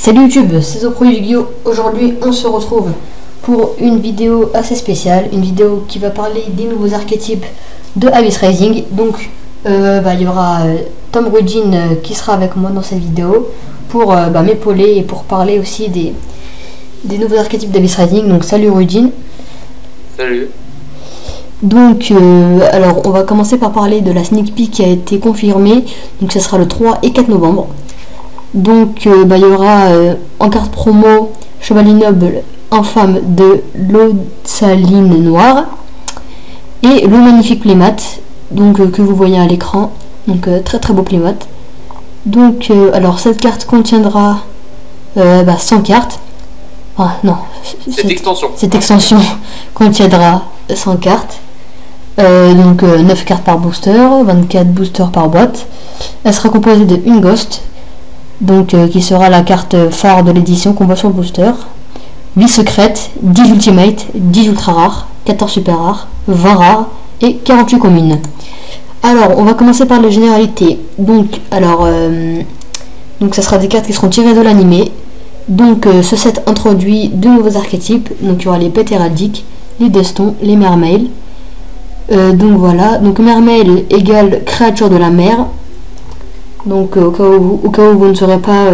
Salut YouTube, c'est Zopro Yu-Gi-Oh! Aujourd'hui on se retrouve pour une vidéo assez spéciale, une vidéo qui va parler des nouveaux archétypes de Abyss Rising. Donc il y aura Tom Rudin qui sera avec moi dans cette vidéo pour m'épauler et pour parler aussi des nouveaux archétypes d'Abyss Rising. Donc salut Rudin. Salut. Donc alors on va commencer par parler de la sneak peek qui a été confirmée. Donc ça sera le 3 et 4 novembre. Donc il y aura en carte promo Chevalier Noble Infâme de l'Osaline Noire et le magnifique playmat donc que vous voyez à l'écran. Donc très beau playmat. Donc alors cette carte contiendra 100 cartes. Ah non, cette extension contiendra 100 cartes. Donc 9 cartes par booster, 24 boosters par boîte. Elle sera composée de une ghost, donc qui sera la carte phare de l'édition qu'on voit sur le booster. 8 secrètes, 10 ultimate, 10 ultra rares, 14 super rares, 20 rares et 48 communes. Alors on va commencer par les généralités. Donc ça sera des cartes qui seront tirées de l'animé. Donc ce set introduit deux nouveaux archétypes. Donc il y aura les bêtes héraldiques, les destons, les mermails. Donc voilà, donc mermail égale créature de la mer. Donc au cas où vous ne saurez pas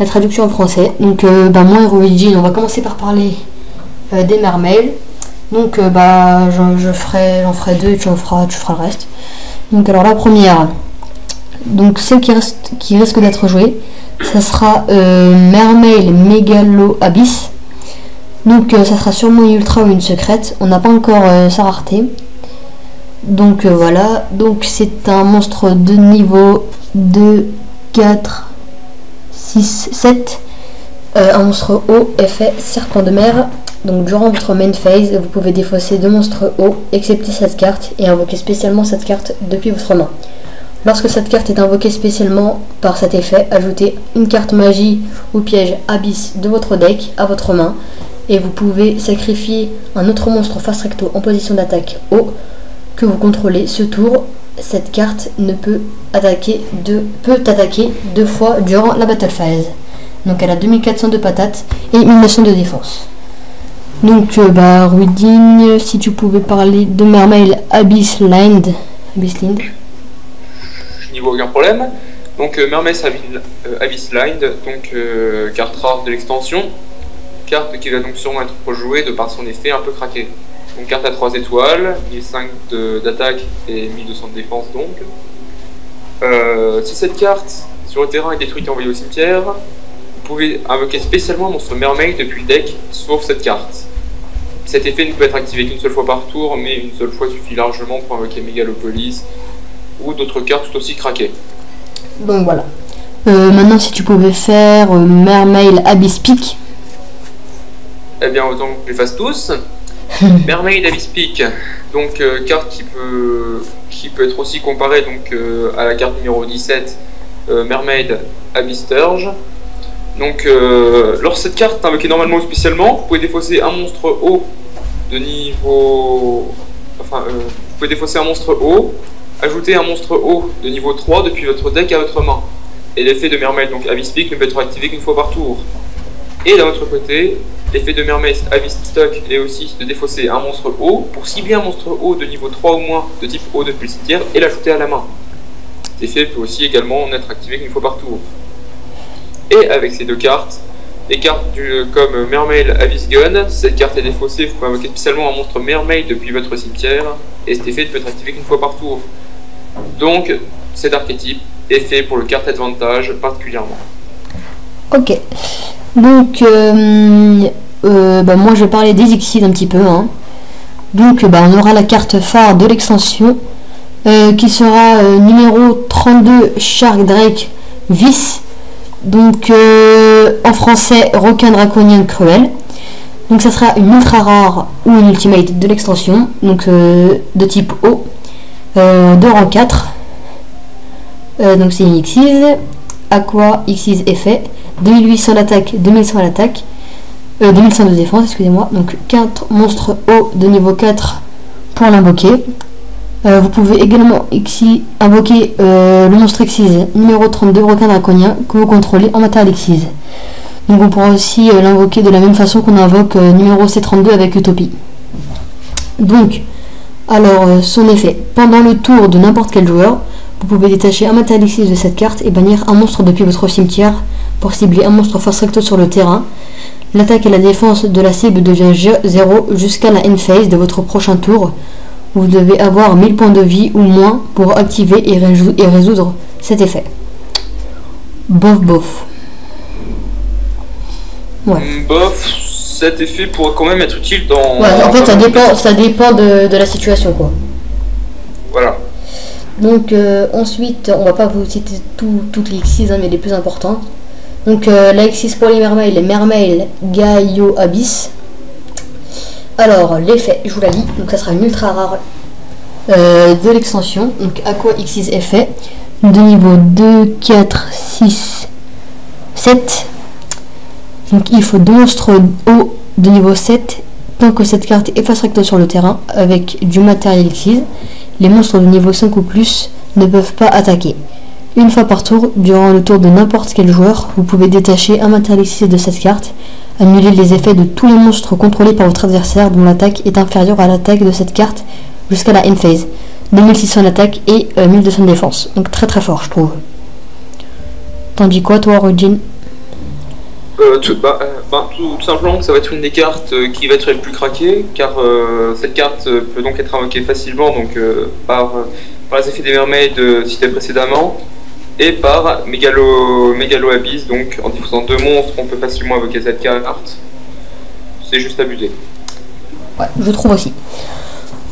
la traduction en français. Donc moi et Rudin, on va commencer par parler des mermails. Donc j'en ferai deux et tu feras le reste. Donc alors la première, donc celle qui risque d'être jouée, ça sera mermail mégalo abyss. Donc ça sera sûrement une ultra ou une secrète. On n'a pas encore sa rareté. Donc voilà, donc c'est un monstre de niveau 2, 4, 6, 7. Un monstre haut, effet serpent de mer. Donc durant votre main phase, vous pouvez défausser deux monstres hauts, excepté cette carte, et invoquer spécialement cette carte depuis votre main. Lorsque cette carte est invoquée spécialement par cet effet, ajoutez une carte magie ou piège abyss de votre deck à votre main, et vous pouvez sacrifier un autre monstre face recto en position d'attaque haut que vous contrôlez. Ce tour, cette carte peut attaquer deux fois durant la battle phase. Donc elle a 2400 de patates et 1900 de défense. Donc Rudin, si tu pouvais parler de mermail Abyss Lined. Je n'y vois aucun problème. Donc mermail Abyss Lined, donc carte rare de l'extension. Carte qui va donc sûrement être rejouée de par son effet un peu craqué. Donc carte à 3 étoiles, 1005 d'attaque et 1200 de défense donc. Si cette carte sur le terrain est détruite et envoyée au cimetière, vous pouvez invoquer spécialement un monstre mermail depuis le deck, sauf cette carte. Cet effet ne peut être activé qu'une seule fois par tour, mais une seule fois suffit largement pour invoquer Mégalopolis ou d'autres cartes tout aussi craquées. Donc voilà. Maintenant si tu pouvais faire mermail Abyss Peak. Eh bien autant que je les fasse tous. Mermaid Abyss Peak, donc carte qui peut être aussi comparée donc à la carte numéro 17, Mermaid Abyss Sturge. Donc lorsque cette carte est invoquée normalement ou spécialement, vous pouvez défausser un monstre haut de niveau... vous pouvez défausser un monstre haut, ajouter un monstre haut de niveau 3 depuis votre deck à votre main. Et l'effet de Mermaid donc Abyss Peak ne peut être activé qu'une fois par tour. Et d'un autre côté, l'effet de Mermaid Abyss Stock est aussi de défausser un monstre haut pour cibler un monstre haut de niveau 3 ou moins de type haut depuis le cimetière et l'ajouter à la main. Cet effet peut aussi également n'être activé qu'une fois par tour. Et avec ces deux cartes, les cartes comme Mermaid Abyss Gun, si cette carte est défaussée, vous pouvez invoquer spécialement un monstre Mermaid depuis votre cimetière et cet effet ne peut être activé qu'une fois par tour. Donc cet archétype est fait pour le carte advantage particulièrement. Ok. Donc moi je vais parler des Exceed un petit peu. Donc on aura la carte phare de l'extension qui sera numéro 32 Shark Drake Vice. Donc en français requin draconien cruel. Donc ça sera une ultra rare ou une ultimate de l'extension. Donc de type haut. De rang 4. Donc c'est une Xyz. Aqua Xyz effet. 2800 d'attaque, 2100 à l'attaque, 2100 de défense, excusez-moi. Donc 4 monstres hauts de niveau 4 pour l'invoquer. Vous pouvez également invoquer le monstre Xyz numéro 32 requin draconien que vous contrôlez en matériel Xyz. Donc on pourra aussi l'invoquer de la même façon qu'on invoque numéro C32 avec Utopie. Donc, alors son effet. Pendant le tour de n'importe quel joueur, vous pouvez détacher un matériel X de cette carte et bannir un monstre depuis votre cimetière pour cibler un monstre face recto sur le terrain. L'attaque et la défense de la cible devient 0 jusqu'à la end phase de votre prochain tour. Vous devez avoir 1000 points de vie ou moins pour activer et résoudre cet effet. Bof bof. Ouais. Bof, cet effet pourrait quand même être utile dans... Ouais, en fait ça dépend de la situation quoi. Voilà. Donc ensuite, on va pas vous citer toutes les X6 hein, mais les plus importantes. Donc la X6 pour les mermails, Gaio Abyss. Alors l'effet, je vous la lis, donc ça sera une ultra rare de l'extension. Donc Aqua X6 effet de niveau 2, 4, 6, 7. Donc il faut 2 monstres hauts de niveau 7 tant que cette carte est face recto sur le terrain avec du matériel X6. Les monstres de niveau 5 ou plus ne peuvent pas attaquer. Une fois par tour, durant le tour de n'importe quel joueur, vous pouvez détacher un matériel X6 de cette carte, annuler les effets de tous les monstres contrôlés par votre adversaire dont l'attaque est inférieure à l'attaque de cette carte jusqu'à la end phase. 2600 d'attaque et 1200 de défense. Donc très très fort je trouve. T'en dis quoi toi Origin? Tout simplement que ça va être une des cartes qui va être les plus craquées, car cette carte peut donc être invoquée facilement donc, par les effets des mermaids cités précédemment, et par Megalo Abyss, donc en diffusant 2 monstres on peut facilement invoquer cette carte. C'est juste abusé. Ouais, je trouve aussi.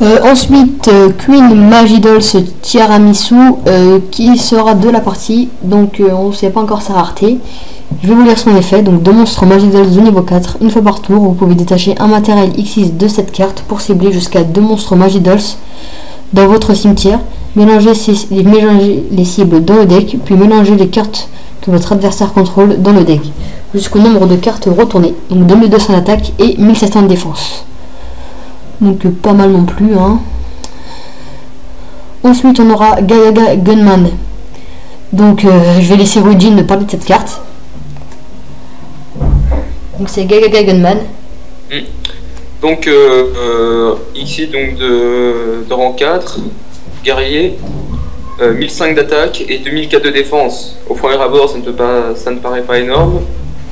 Ensuite, Queen Magidolls Tiramisu qui sera de la partie, donc on ne sait pas encore sa rareté. Je vais vous lire son effet. Donc 2 monstres Magidolls de niveau 4, une fois par tour, vous pouvez détacher un matériel X6 de cette carte pour cibler jusqu'à 2 monstres Magidolls dans votre cimetière. Mélangez les cibles dans le deck, puis mélangez les cartes que votre adversaire contrôle dans le deck, jusqu'au nombre de cartes retournées, donc 2200 d'attaque et 1700 de défense. Donc pas mal non plus hein. Ensuite on aura Gagaga Gunman. Donc je vais laisser Rujin de parler de cette carte. Donc c'est Gagaga Gunman. Donc ici donc de rang 4, guerrier, 1005 d'attaque et 2004 de défense. Au premier abord ça ne paraît pas énorme,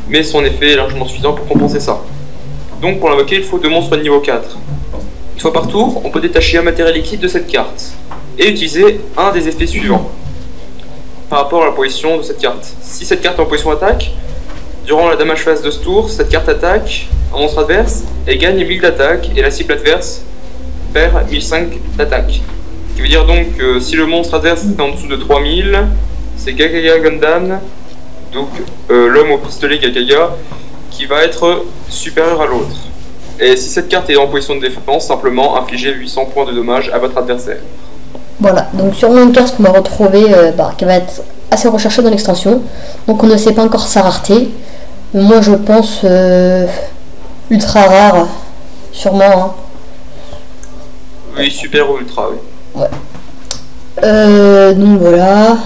mais son effet est largement suffisant pour compenser ça. Donc pour l'invoquer il faut 2 monstres de niveau 4. Une fois par tour, on peut détacher un matériel liquide de cette carte et utiliser un des effets suivants par rapport à la position de cette carte. Si cette carte est en position attaque, durant la damage phase de ce tour, cette carte attaque un monstre adverse et gagne 1000 d'attaque et la cible adverse perd 1005 d'attaque. Ce qui veut dire donc que si le monstre adverse est en dessous de 3000, c'est Gagaga Gundam, donc l'homme au pistolet Gagaga, qui va être supérieur à l'autre. Et si cette carte est en position de défense, simplement infligez 800 points de dommage à votre adversaire. Voilà, donc sûrement une carte qu'on va retrouver, qui va être assez recherchée dans l'extension. Donc on ne sait pas encore sa rareté. Moi je pense ultra rare, sûrement. Hein. Oui, super ou ultra, oui. Ouais. Donc voilà.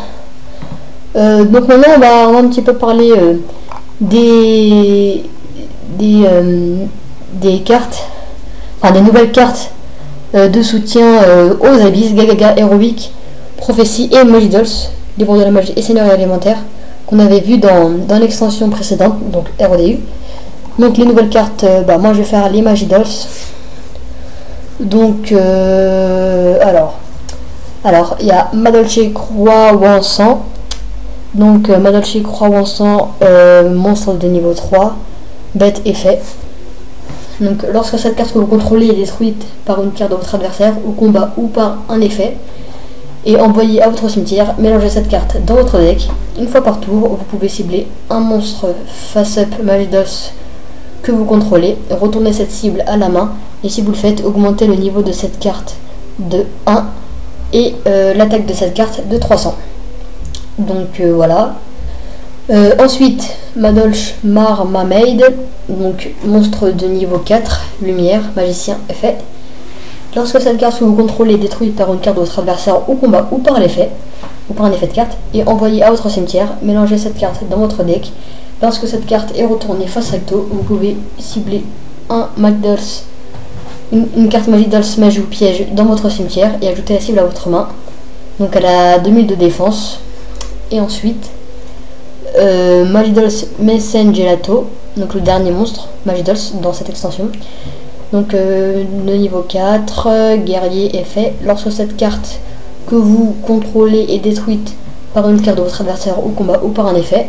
Donc maintenant on va un petit peu parler des cartes, enfin des nouvelles cartes de soutien aux abysses, Gagaga, Héroïque, Prophétie et Magidolls, livre de la magie et seigneurie élémentaire, qu'on avait vu dans l'extension précédente, donc RODU. Donc les nouvelles cartes, moi je vais faire les Magidolls. Donc alors il y a Madolche Croix Wansan. Donc Madolche Croix Wansan, monstre de niveau 3, bête effet. Donc lorsque cette carte que vous contrôlez est détruite par une carte de votre adversaire au combat ou par un effet et envoyée à votre cimetière, mélangez cette carte dans votre deck. Une fois par tour, vous pouvez cibler un monstre face-up Magidolls que vous contrôlez, retournez cette cible à la main et si vous le faites, augmentez le niveau de cette carte de 1 et l'attaque de cette carte de 300. Donc voilà. Ensuite, Madolche Marmaid, donc monstre de niveau 4, lumière, magicien, effet. Lorsque cette carte que vous contrôlez est détruite par une carte de votre adversaire au combat ou par un effet de carte, et envoyée à votre cimetière, mélangez cette carte dans votre deck. Lorsque cette carte est retournée face recto, vous pouvez cibler un Magdals, une carte Magidals magie ou piège dans votre cimetière et ajouter la cible à votre main. Donc elle a 2000 de défense. Et ensuite, Magidals Messen Gelato, donc le dernier monstre Magidals dans cette extension. Donc le niveau 4, guerrier effet. Lorsque cette carte que vous contrôlez est détruite par une carte de votre adversaire au combat ou par un effet,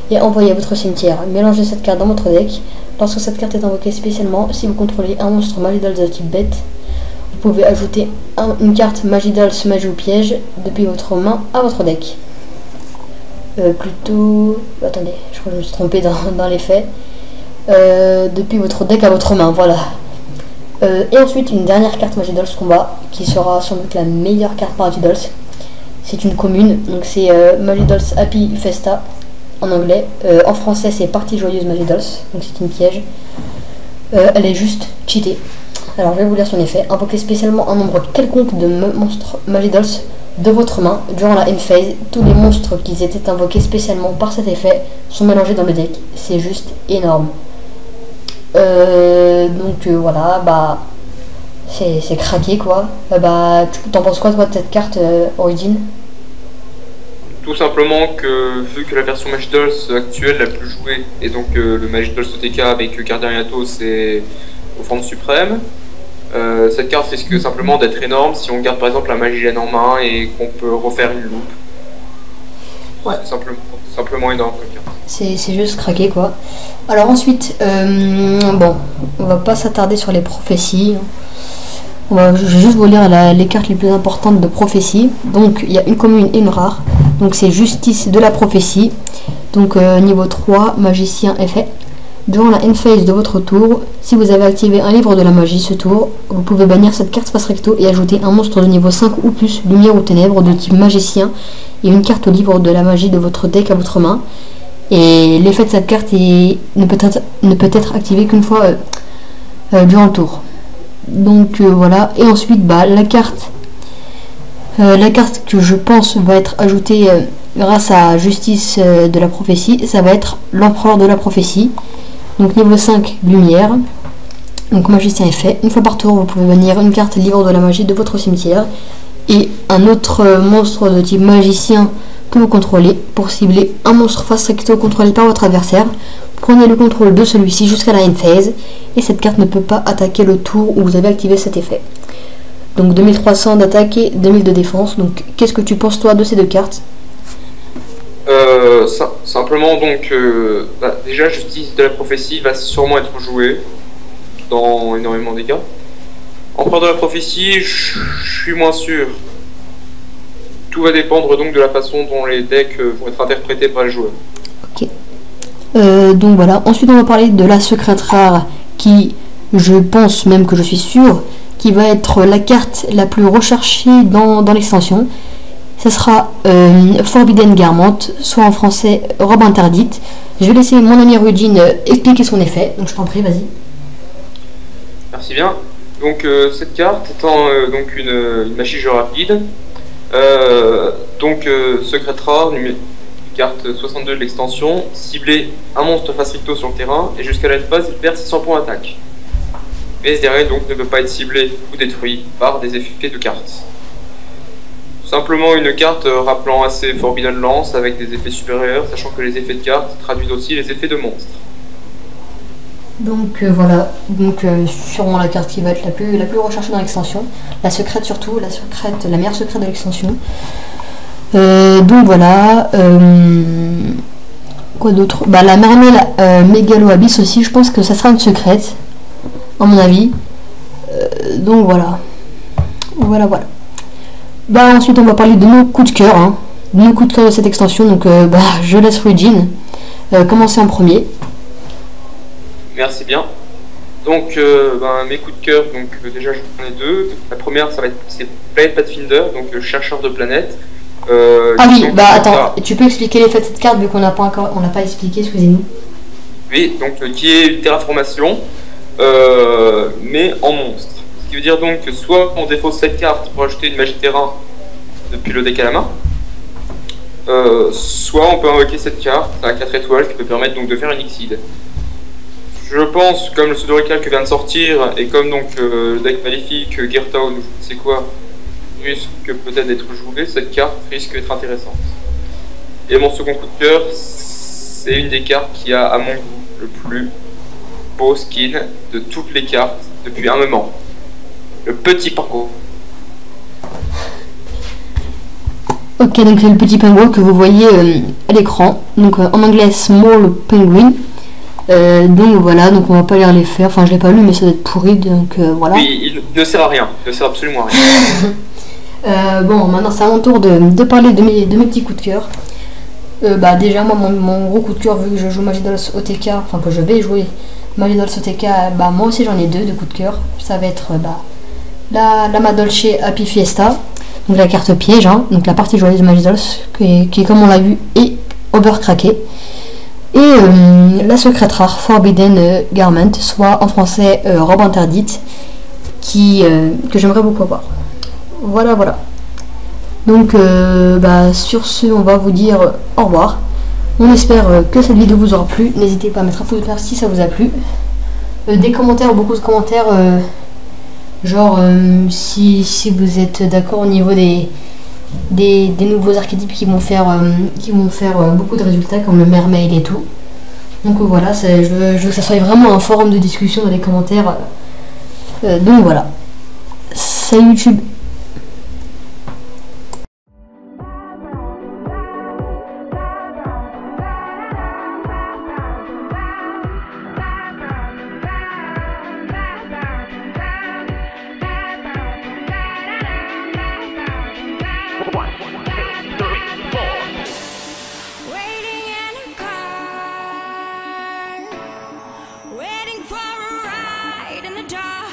et envoyée à votre cimetière, mélangez cette carte dans votre deck. Lorsque cette carte est invoquée spécialement, si vous contrôlez un monstre Magidals de type bête, vous pouvez ajouter une carte Magidals magie ou piège depuis votre main à votre deck. Attendez, je crois que je me suis trompé dans les faits. Depuis votre deck à votre main, voilà. Et ensuite une dernière carte Magidals combat qui sera sans doute la meilleure carte par Magidals. C'est une commune, donc c'est Magidals Happy Festa en anglais. En français c'est Partie Joyeuse Magidals, donc c'est une piège. Elle est juste cheatée. Alors je vais vous lire son effet. Invoquez spécialement un nombre quelconque de monstres Magidals de votre main durant la end phase. Tous les monstres qui étaient invoqués spécialement par cet effet sont mélangés dans le deck. C'est juste énorme. Voilà, bah c'est craqué quoi. T'en penses quoi toi de cette carte Origin? Tout simplement que vu que la version Magidals actuelle la plus jouée et donc le Magidals OTK avec Gardariato c'est offrande suprême, cette carte risque simplement d'être énorme si on garde par exemple la Magilène en main et qu'on peut refaire une loupe. Ouais. C'est simplement énorme comme carte. C'est juste craqué quoi. Alors ensuite, bon, on va pas s'attarder sur les prophéties. Je vais juste vous lire les cartes les plus importantes de prophétie. Donc il y a une commune et une rare. Donc c'est Justice de la prophétie. Donc niveau 3, magicien effet. Durant la end phase de votre tour, si vous avez activé un livre de la magie ce tour, vous pouvez bannir cette carte face recto et ajouter un monstre de niveau 5 ou plus, lumière ou ténèbres de type magicien et une carte au livre de la magie de votre deck à votre main. Et l'effet de cette carte ne peut être activé qu'une fois durant le tour. Donc voilà. Et ensuite la carte que je pense va être ajoutée grâce à Justice de la prophétie, ça va être l'empereur de la prophétie. Donc niveau 5, lumière. Donc magicien effet. Une fois par tour, vous pouvez bannir une carte livre de la magie de votre cimetière et un autre monstre de type magicien que vous contrôlez pour cibler un monstre face recto contrôlé par votre adversaire. Prenez le contrôle de celui-ci jusqu'à la end phase et cette carte ne peut pas attaquer le tour où vous avez activé cet effet. Donc 2300 d'attaque et 2000 de défense. Donc qu'est-ce que tu penses toi de ces deux cartes? Simplement donc déjà Justice de la prophétie va sûrement être jouée dans énormément de dégâts. Empereur de la prophétie, je suis moins sûr. Tout va dépendre donc de la façon dont les decks vont être interprétés par les joueurs. Ok. Donc voilà. Ensuite on va parler de la secrète rare qui, je pense même que je suis sûr, qui va être la carte la plus recherchée dans l'extension. Ce sera Forbidden Garment, soit en français robe interdite. Je vais laisser mon ami Rudin expliquer son effet, donc je t'en prie, vas-y. Merci bien. Donc cette carte étant donc une magie rapide, secrète rare, carte 62 de l'extension, cibler un monstre face recto sur le terrain et jusqu'à la phase il perd 600 points d'attaque. Mais ce dernier donc ne peut pas être ciblé ou détruit par des effets de cartes. Simplement une carte rappelant assez Forbidden Lance avec des effets supérieurs, sachant que les effets de cartes traduisent aussi les effets de monstres. Donc voilà, sûrement la carte qui va être la plus recherchée dans l'extension, la secrète surtout, la meilleure secrète de l'extension. Donc voilà, quoi d'autre? La Mermel Mégalo Abyss aussi, je pense que ça sera une secrète, à mon avis. Donc voilà. Ensuite on va parler de nos coups de cœur, de cette extension. Donc je laisse Rudin commencer en premier. Merci bien. Donc mes coups de cœur, déjà j'en ai deux. La première c'est Planet Pathfinder, donc chercheur de planètes. Attends, tu peux expliquer l'effet de cette carte vu qu'on n'a pas expliqué, excusez-nous. Oui, donc qui est une terraformation, mais en monstre. Ce qui veut dire donc que soit on défausse cette carte pour ajouter une magie terrain depuis le deck à la main, soit on peut invoquer cette carte à 4 étoiles qui peut permettre donc de faire un Exceed. Je pense, comme le pseudo-récalque vient de sortir, et comme donc le deck maléfique, Geartown, ou je ne sais quoi, risque peut-être d'être joué, cette carte risque d'être intéressante. Et mon second coup de cœur, c'est une des cartes qui a, à mon goût, le plus beau skin de toutes les cartes depuis un moment. Le petit pingouin. Ok, donc c'est le petit pingouin que vous voyez à l'écran. Donc en anglais, Small Penguin. Donc voilà, donc on va pas lire les faits. Enfin, je l'ai pas lu, mais ça doit être pourri, donc voilà. Oui, il ne sert à rien. Il ne sert absolument à rien. Bon, maintenant c'est à mon tour de parler de mes petits coups de cœur. Déjà, moi, mon gros coup de cœur, vu que je joue Magidols OTK, enfin que je vais jouer Magidols OTK, moi aussi j'en ai deux de coups de cœur. Ça va être la Madolche Happy Fiesta, donc la carte piège, hein, donc la partie joyeuse de Magidols, qui comme on l'a vu, est overcraquée. Et la secrète rare Forbidden Garment, soit en français robe interdite, que j'aimerais beaucoup avoir. Voilà. Donc sur ce, on va vous dire au revoir. On espère que cette vidéo vous aura plu. N'hésitez pas à mettre un pouce vert si ça vous a plu. Des commentaires, beaucoup de commentaires, si vous êtes d'accord au niveau des nouveaux archétypes qui vont faire beaucoup de résultats, comme le mermaid et tout. Donc voilà, je veux que ça soit vraiment un forum de discussion dans les commentaires. Donc voilà. Salut YouTube. Waiting for a ride in the dark.